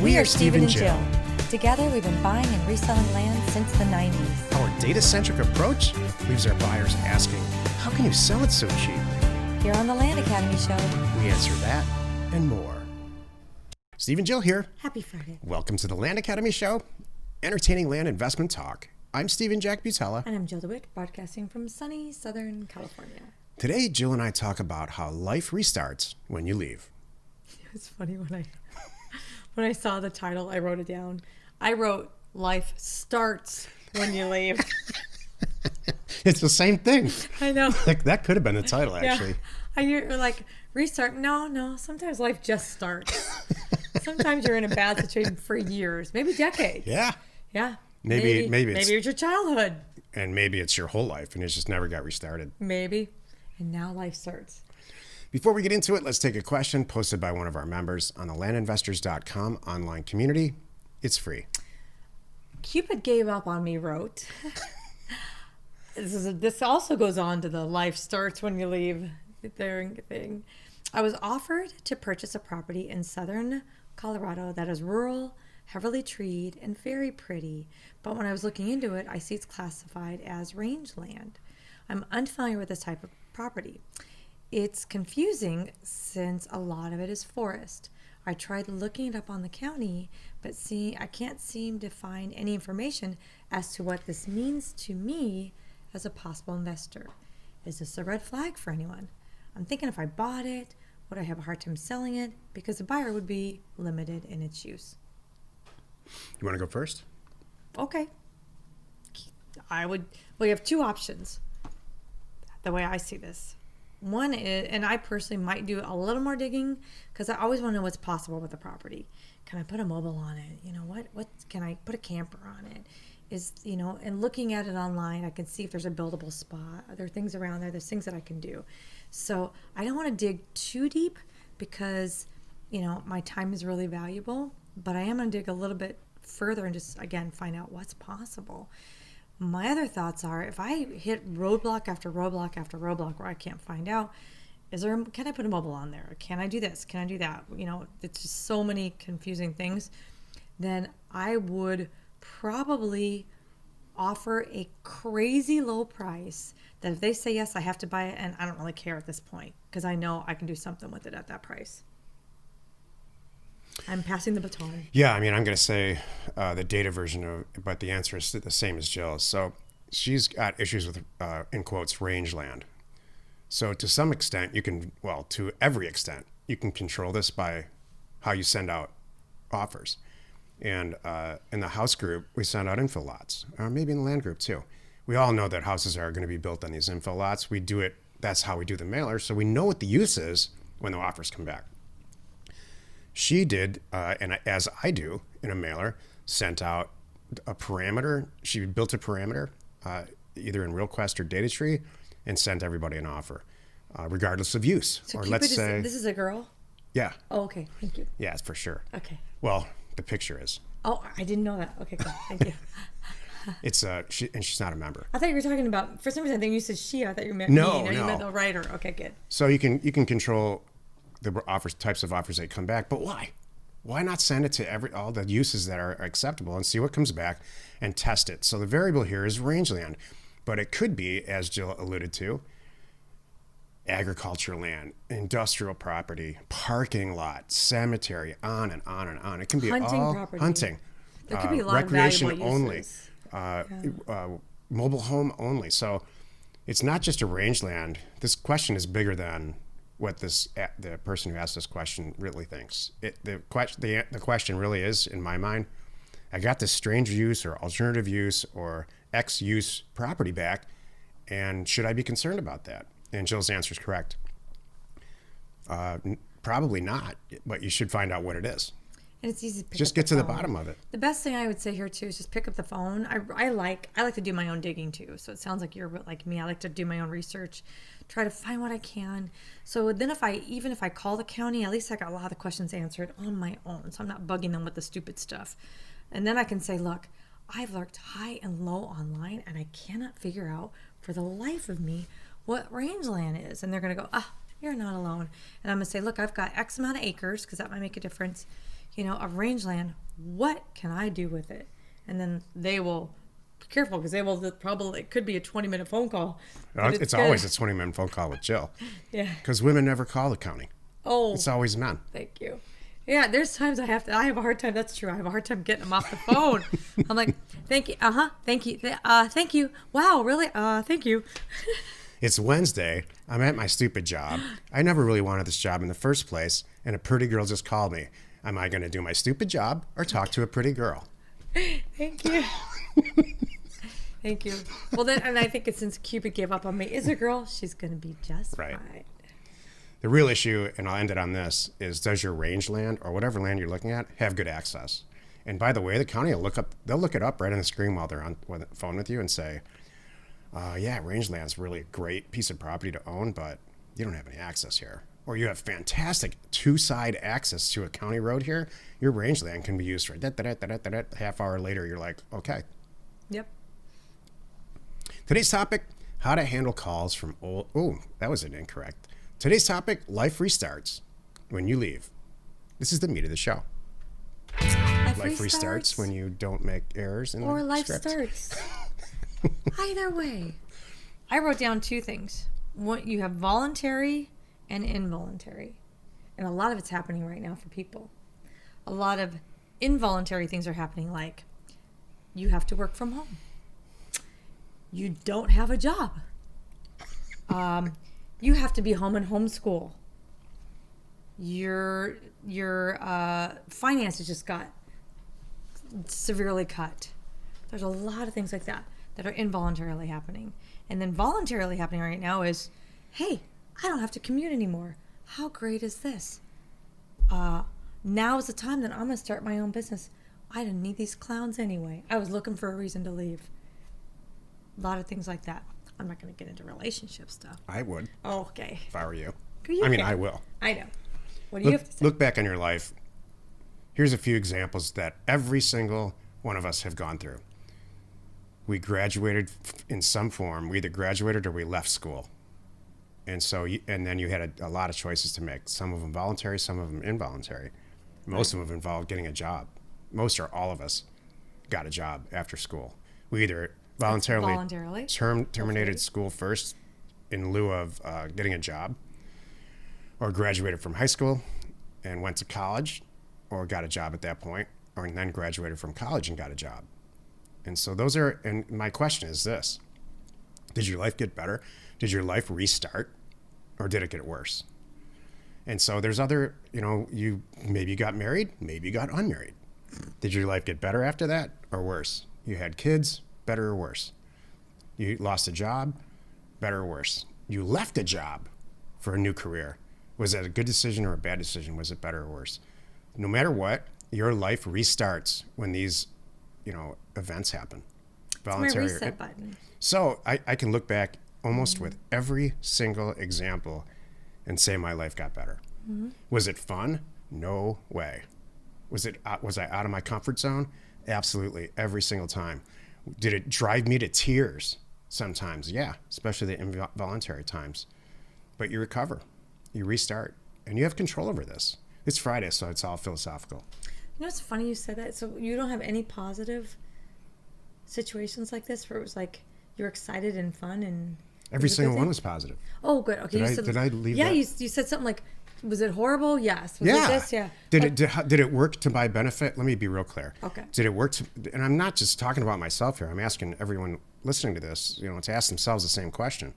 We are Steven and Jill. Together, we've been buying and reselling land since the 90s. Our data-centric approach leaves our buyers asking, how can you sell it so cheap? Here on the Land Academy Show, We answer that and more. Steve and Jill here. happy Friday. Welcome to the Land Academy Show, entertaining land investment talk. I'm Steven Jack Butala. And I'm Jill DeWit, broadcasting from sunny Southern California. Today, Jill and I talk about how life restarts when you leave. It's funny when I saw the title, I wrote it down. I wrote, life starts when you leave. It's the same thing. I know. Like, that could have been the title, actually. Yeah. You're like, restart. No. Sometimes life just starts. Sometimes you're in a bad situation for years, maybe decades. Yeah. Yeah. Maybe it's your childhood. And maybe it's your whole life and it just never got restarted. Maybe. And now life starts. Before we get into it, let's take a question posted by one of our members on the landinvestors.com online community. It's free. Cupid gave up on me wrote. This also goes on to the life starts when you leave thing. I was offered to purchase a property in southern Colorado that is rural, heavily treed, and very pretty. But when I was looking into it, I see it's classified as rangeland. I'm unfamiliar with this type of property. It's confusing since a lot of it is forest. I tried looking it up on the county, but I can't seem to find any information as to what this means to me as a possible investor. Is this a red flag for anyone? I'm thinking if I bought it, would I have a hard time selling it? Because the buyer would be limited in its use. You want to go first? Okay. We have two options, the way I see this. One is, and I personally might do a little more digging because I always want to know what's possible with the property. Can I put a mobile on it? What can I put a camper on it? And looking at it online, I can see if there's a buildable spot. Are there things around there? There's things that I can do. So I don't want to dig too deep because, my time is really valuable, but I am going to dig a little bit further and just, again, find out what's possible. My other thoughts are, if I hit roadblock after roadblock after roadblock where I can't find out, can I put a mobile on there? Can I do this? Can I do that? It's just so many confusing things. Then I would probably offer a crazy low price that if they say yes, I have to buy it, and I don't really care at this point because I know I can do something with it at that price. I'm passing the baton. Yeah, I'm going to say the data version but the answer is the same as Jill's. So she's got issues with, in quotes, rangeland. So to some extent, to every extent, you can control this by how you send out offers. And in the house group, we send out infill lots, or maybe in the land group too. We all know that houses are going to be built on these infill lots. We do it, that's how we do the mailer, so we know what the use is when the offers come back. She did, and as I do in a mailer, sent out a parameter. She built a parameter, either in RealQuest or DataTree, and sent everybody an offer, regardless of use. So or Cupid let's say, this is a girl? Yeah. Oh, okay. Thank you. Yeah, for sure. Okay. Well, the picture is. Oh, I didn't know that. Okay, cool. Thank you. It's and she's not a member. I thought you were talking about, for some reason I think you said she. I thought you meant No, me. no. You meant the writer. Okay, good. So you can control the types of offers that come back, but why? Why not send it to all the uses that are acceptable and see what comes back and test it? So the variable here is rangeland, but it could be, as Jill alluded to, agricultural land, industrial property, parking lot, cemetery, on and on and on. It can be Hunting all property. Hunting. There could be a lot recreation of valuable uses. only, mobile home only. So it's not just a rangeland. This question is bigger than what the person who asked this question really thinks. The question really is, in my mind, I got this strange use or alternative use or X use property back, and should I be concerned about that? And Jill's answer is correct. Probably not, but you should find out what it is. And it's easy to pick just up get to the phone. bottom of it. The best thing I would say here too is just pick up the phone. I like to do my own digging too. So it sounds like you're like me. I like to do my own research, try to find what I can. So then even if I call the county, at least I got a lot of the questions answered on my own. So I'm not bugging them with the stupid stuff. And then I can say, look, I've looked high and low online and I cannot figure out for the life of me what rangeland is. And they're going to go, you're not alone. And I'm going to say, look, I've got X amount of acres because that might make a difference. of rangeland. What can I do with it? And then they will be careful because they will probably, it could be a 20-minute phone call. Well, it's always a 20-minute phone call with Jill. Yeah. Because women never call the county. Oh. It's always men. Thank you. Yeah, there's times I have a hard time. That's true. I have a hard time getting them off the phone. I'm like, thank you. Thank you. Thank you. Wow, really? Thank you. It's Wednesday. I'm at my stupid job. I never really wanted this job in the first place, and a pretty girl just called me. Am I going to do my stupid job or talk to a pretty girl? Thank you. Thank you. Well, then, and I think it's since Cupid gave up on me, is a girl, she's going to be just fine. The real issue, and I'll end it on this, is does your rangeland or whatever land you're looking at have good access? And by the way, the county will they'll look it up right on the screen while they're on the phone with you and say, yeah, rangeland's really a great piece of property to own, but you don't have any access here. Or you have fantastic two-side access to a county road here. Your rangeland can be used for half hour later. You're like, okay. Yep. Today's topic, how to handle calls from old. Oh, that was incorrect. Today's topic, life restarts when you leave. This is the meat of the show. Life restarts when you don't make errors in or the life script. starts. Either way. I wrote down two things. One, you have voluntary and involuntary. And a lot of it's happening right now for people. A lot of involuntary things are happening, like you have to work from home. You don't have a job. You have to be home and homeschool. Your finances just got severely cut. There's a lot of things like that are involuntarily happening. And then voluntarily happening right now is, hey, I don't have to commute anymore. How great is this? Now is the time that I'm going to start my own business. I didn't need these clowns anyway. I was looking for a reason to leave. A lot of things like that. I'm not going to get into relationship stuff. I would. Oh, okay. If I were you. I will. I know. What do you have to say? Look back on your life. Here's a few examples that every single one of us have gone through. We graduated in some form. We either graduated or we left school. And then you had a lot of choices to make. Some of them voluntary, some of them involuntary. Most of them involved getting a job. Most or all of us got a job after school. We either voluntarily terminated school first in lieu of getting a job, or graduated from high school and went to college, or got a job at that point, or then graduated from college and got a job. And so and my question is this: did your life get better? Did your life restart, or did it get worse? And so there's other, you maybe got married, maybe you got unmarried. Did your life get better after that, or worse? You had kids, better or worse? You lost a job, better or worse? You left a job for a new career. Was that a good decision or a bad decision? Was it better or worse? No matter what, your life restarts when these, events happen. Voluntary. It's my reset button. So I can look back almost with every single example and say my life got better. Mm-hmm. Was it fun? No way. Was I out of my comfort zone? Absolutely, every single time. Did it drive me to tears? Sometimes, yeah, especially the involuntary times. But you recover, you restart, and you have control over this. It's Friday, so it's all philosophical. It's funny you said that. So you don't have any positive situations like this where it was like you're excited and fun and every single one was positive. Oh, good. Okay. Did I leave? Yeah, that? you said something like, was it horrible? Yes. Was yeah. it this? Yeah. Did it work to my benefit? Let me be real clear. Okay. Did it work and I'm not just talking about myself here. I'm asking everyone listening to this, to ask themselves the same question.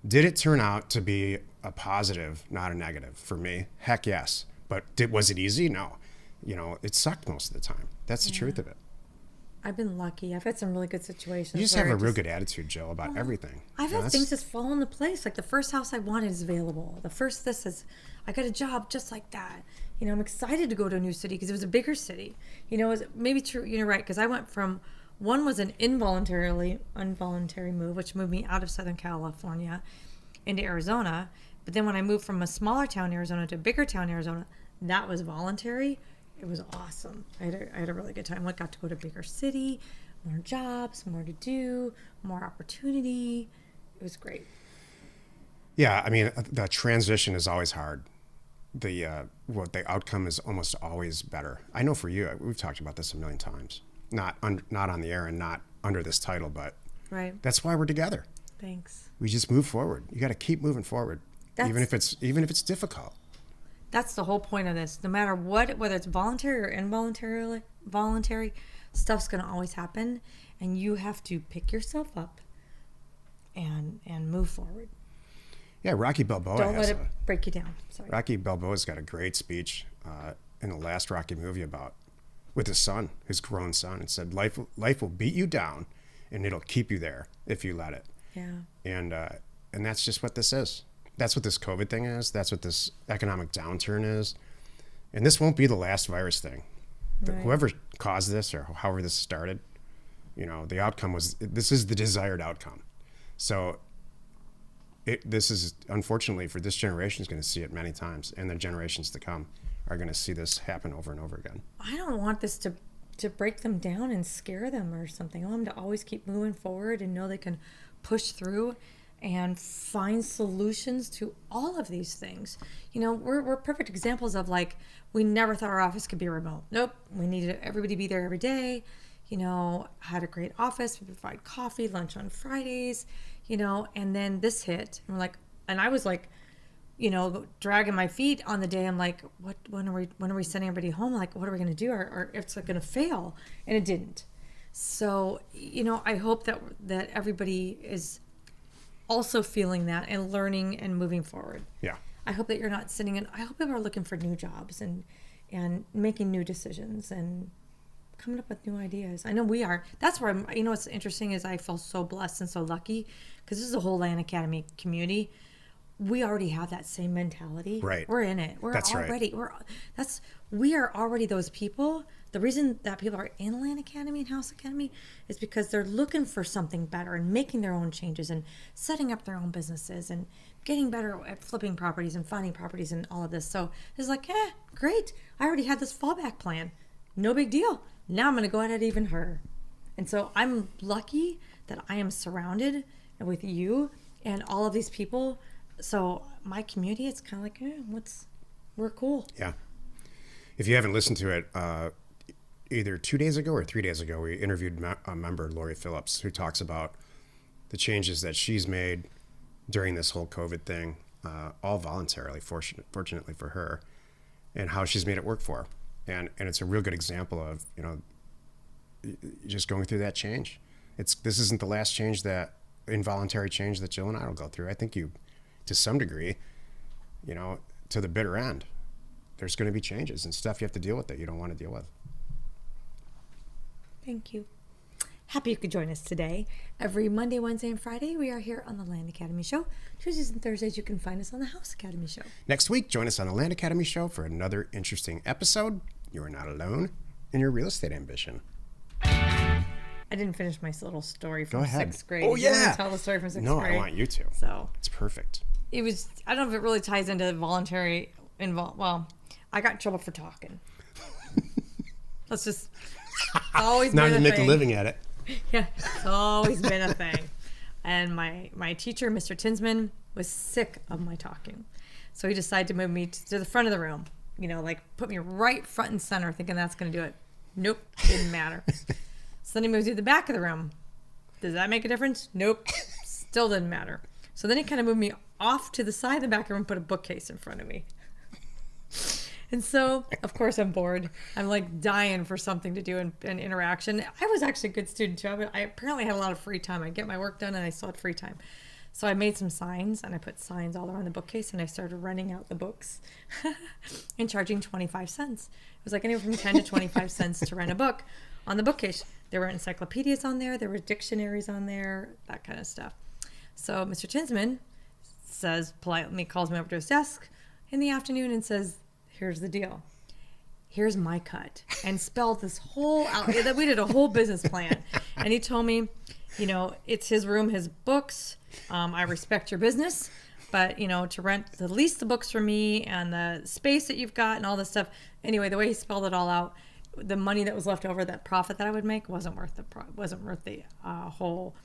Did it turn out to be a positive, not a negative for me? Heck yes. But was it easy? No. It sucked most of the time. That's the truth of it. I've been lucky. I've had some really good situations. You just have a real good attitude, Jill, about everything. I've had things just fall into place. Like the first house I wanted is available. The first I got a job just like that. I'm excited to go to a new city because it was a bigger city. It was maybe true. You're right, because I went from, one was an involuntary move, which moved me out of Southern California into Arizona. But then when I moved from a smaller town, Arizona, to a bigger town, Arizona, that was voluntary. It was awesome. I had a really good time. I got to go to a bigger city, more jobs, more to do, more opportunity. It was great. Yeah, I mean, the transition is always hard what the outcome is almost always better. I know for you, we've talked about this a million times, not on the air and not under this title, but Right. that's why we're together. Thanks. We just move forward. You got to keep moving forward, even if it's difficult. That's the whole point of this. No matter what, whether it's voluntary or voluntary, stuff's going to always happen, and you have to pick yourself up and move forward. Yeah, Rocky Balboa Don't let it break you down. Sorry. Rocky Balboa's got a great speech in the last Rocky movie with his son, his grown son. It said, life will beat you down, and it'll keep you there if you let it. Yeah. And that's just what this is. That's what this COVID thing is. That's what this economic downturn is. And this won't be the last virus thing. Right. Whoever caused this or however this started, the outcome this is the desired outcome. So this is, unfortunately, for this generation, is going to see it many times, and the generations to come are going to see this happen over and over again. I don't want this to break them down and scare them or something. I want them to always keep moving forward and know they can push through and find solutions to all of these things. We're perfect examples of, like, we never thought our office could be remote. Nope. We needed everybody to be there every day. Had a great office. We provide coffee, lunch on Fridays, and then this hit. And I was like, dragging my feet on the day. I'm like, when are we sending everybody home? Like, what are we going to do? Or it's like going to fail. And it didn't. So, I hope that everybody is also feeling that and learning and moving forward. Yeah. I hope that you're not sitting in, I hope people are looking for new jobs and making new decisions and coming up with new ideas. I know we are. That's where what's interesting is I feel so blessed and so lucky because this is a whole Land Academy community. We already have that same mentality. Right. We're in it. We are already those people. The reason that people are in Land Academy and House Academy is because they're looking for something better and making their own changes and setting up their own businesses and getting better at flipping properties and finding properties and all of this. So it's like, great. I already had this fallback plan. No big deal. Now I'm going to go at it even harder. And so I'm lucky that I am surrounded with you and all of these people. So my community, it's kind of like, we're cool. Yeah. If you haven't listened to it, either 2 days ago or 3 days ago, we interviewed a member, Lori Phillips, who talks about the changes that she's made during this whole COVID thing, all voluntarily, fortunately for her, and how she's made it work for her. And it's a real good example of, just going through that change. This isn't the last involuntary change that Jill and I will go through. I think you, to some degree, to the bitter end, there's going to be changes and stuff you have to deal with that you don't want to deal with. Thank you. Happy you could join us today. Every Monday, Wednesday, and Friday, we are here on the Land Academy Show. Tuesdays and Thursdays, you can find us on the House Academy Show. Next week, join us on the Land Academy Show for another interesting episode. You are not alone in your real estate ambition. I didn't finish my little story from sixth grade. Oh, yeah. You want to tell the story from sixth grade? No, I want you to. So it's perfect. It was, I don't know if it really ties into voluntary, well, I got in trouble for talking. Let's just, it's always been a thing. Now you make a living at it. Yeah, it's always been a thing. And my teacher, Mr. Tinsman, was sick of my talking. So he decided to move me to the front of the room, put me right front and center, thinking that's going to do it. Nope, didn't matter. So then he moved to the back of the room. Does that make a difference? Nope, still didn't matter. So then he kind of moved me off to the side of the back of the room and put a bookcase in front of me. And so, of course, I'm bored. I'm like dying for something to do and interaction. I was actually a good student too. I apparently had a lot of free time. I get my work done and I still had free time. So I made some signs and I put signs all around the bookcase and I started renting out the books and charging 25 cents. It was like anywhere from 10 to 25 cents to rent a book on the bookcase. There were encyclopedias on there. There were dictionaries on there, that kind of stuff. So Mr. Tinsman calls me over to his desk in the afternoon and says, here's the deal. Here's my cut. And spelled this whole out. We did a whole business plan. And he told me, it's his room, his books. I respect your business. But, to lease the books from me and the space that you've got and all this stuff. Anyway, the way he spelled it all out, the money that was left over, that profit that I would make wasn't worth the whole,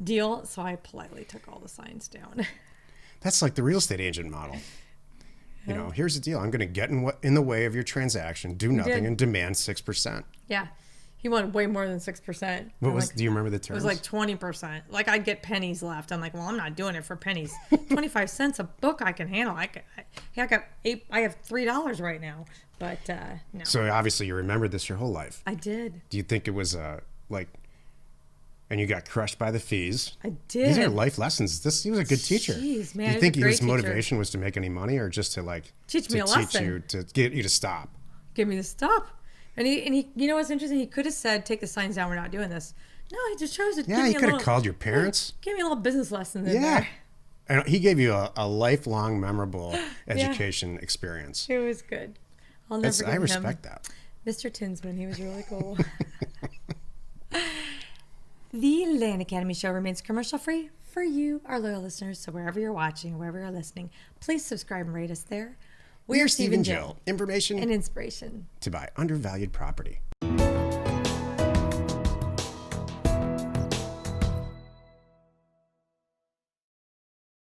deal. So I politely took all the signs down. That's like the real estate agent model. You know, here's the deal. I'm going to get in the way of your transaction, do nothing, and demand 6%. Yeah. He wanted way more than 6%. Do you remember the terms? It was like 20%. Like I'd get pennies left. I'm like, well, I'm not doing it for pennies. 25 cents a book I can handle. I have $3 right now, but no. So obviously you remembered this your whole life. I did. Do you think it was and you got crushed by the fees? I did. These are life lessons. He was a good teacher. Jeez, man. Do you think his teacher. motivation was to make any money or just to teach me a lesson? To get you to stop? Give me the stop. And he, you know what's interesting? He could have said, take the signs down, we're not doing this. No, he just chose to he could have called your parents. Give me a little business lesson in there. And he gave you a lifelong memorable education experience. It was good. I'll never forget him. I respect that. Mr. Tinsman, he was really cool. The Land Academy show remains commercial free for you, our loyal listeners. So wherever you're watching, wherever you're listening, please subscribe and rate us there. We are Steven Jill. Information and inspiration to buy undervalued property.